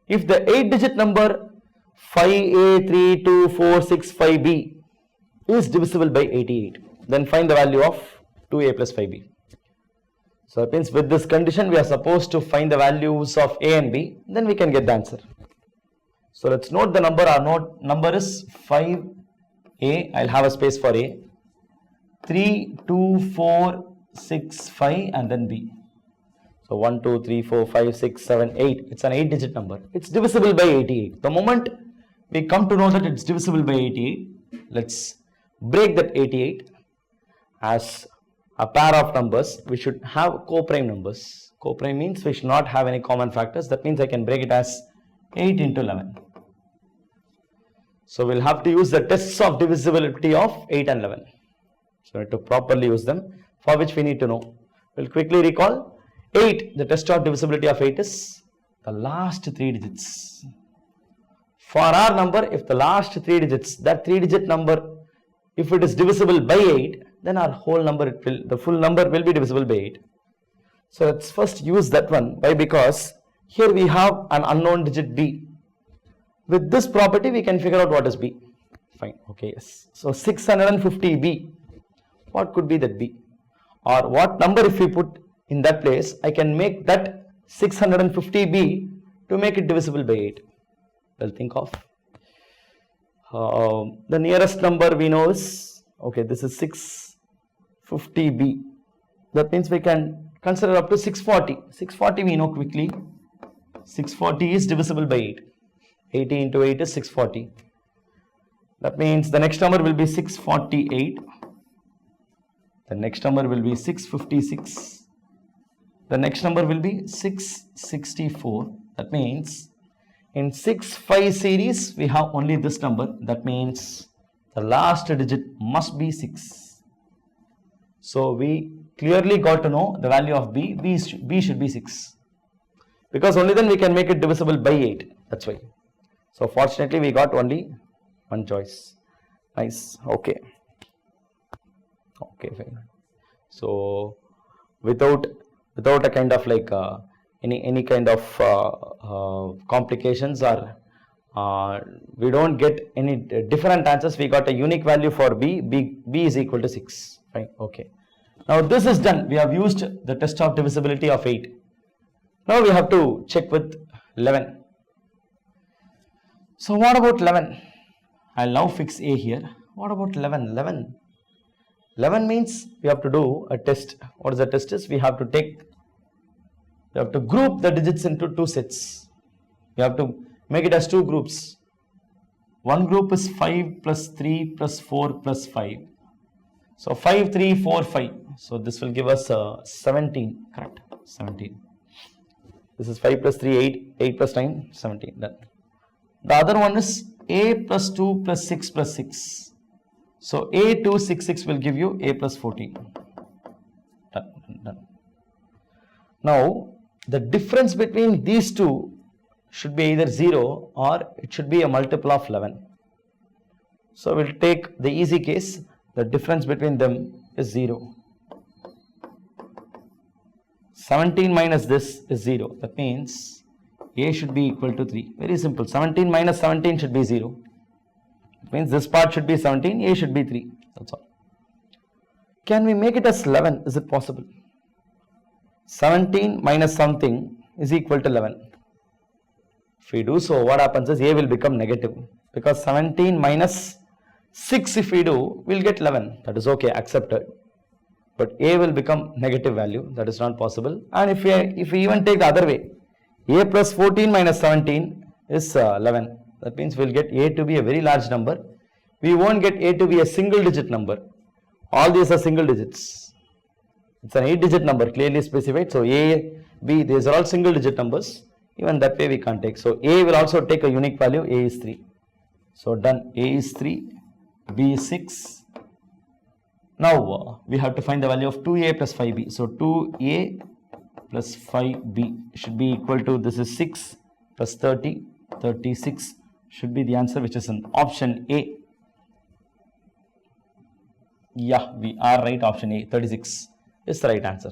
If the 8-digit number 5a3246 is divisible by 88, then find the value of 2a plus 5b. So that means with this condition we are supposed to find the values of a and b, then we can get the answer. So let's note the number. Our number is 5a, I'll have a space for a, 3, 2, 4, 6, 5 and then b. So 1, 2, 3, 4, 5, 6, 7, 8. It's an 8-digit number. It's divisible by 88. The moment we come to know that it's divisible by 88, let's break that 88 as a pair of numbers. We should have co-prime numbers. Co-prime means we should not have any common factors. That means I can break it as 8 into 11. So we'll have to use the tests of divisibility of 8 and 11. So we have to properly use them, for which we need to know. We'll quickly recall. 8, the test of divisibility of 8 is the last 3 digits. For our number, if the last 3 digits, that 3-digit number, if it is divisible by 8, then our whole number, the full number will be divisible by 8. So let's first use that one. Why? Because here we have an unknown digit b. With this property, we can figure out what is b. Fine. Okay. Yes. So 650b. What could be that b? Or what number if we put in that place, I can make that 650b to make it divisible by 8. Well, think of the nearest number we know is, okay, this is 650b. That means we can consider up to 640. 640 we know quickly. 640 is divisible by 8. 80 into 8 is 640. That means the next number will be 648. The next number will be 656. The next number will be 664. That means in 6-5 series we have only this number. That means the last digit must be 6. So we clearly got to know the value of b. B should be 6. Because only then we can make it divisible by 8. That's why. So fortunately we got only one choice. Nice. Okay. Okay, fine. So without a kind of like any kind of complications or we don't get any different answers. We got a unique value for b. B is equal to 6. Fine. Okay. Now this is done. We have used the test of divisibility of 8. Now we have to check with 11. So what about 11? I'll now fix a here. What about 11? 11 means we have to do a test. What is the test is? We have to group the digits into 2 sets. We have to make it as 2 groups. One group is 5 plus 3 plus 4 plus 5. So 5, 3, 4, 5. So this will give us 17. Correct. 17. This is 5 plus 3, 8. 8 plus 9, 17. Done. The other one is a plus 2 plus 6 plus 6. So A266 will give you a plus 14. Done. Now the difference between these two should be either 0 or it should be a multiple of 11. So we'll take the easy case. The difference between them is 0. 17 minus this is 0. That means a should be equal to 3. Very simple. 17 minus 17 should be 0. It means this part should be 17, a should be 3. That's all. Can we make it as 11? Is it possible? 17 minus something is equal to 11. If we do so, what happens is a will become negative. Because 17 minus 6 if we do, we'll get 11. That is okay, accepted. But a will become negative value. That is not possible. And if we even take the other way, a plus 14 minus 17 is 11. That means we'll get a to be a very large number. We won't get a to be a single digit number. All these are single digits. It's an 8-digit number, clearly specified. So a, b, these are all single digit numbers. Even that way we can't take. So a will also take a unique value. A is 3. So done. A is 3. B is 6. Now we have to find the value of 2a plus 5b. So 2a plus 5b should be equal to, this is 6 plus 30, 36 should be the answer, which is in option A. Yeah, we are right. Option A, 36 is the right answer.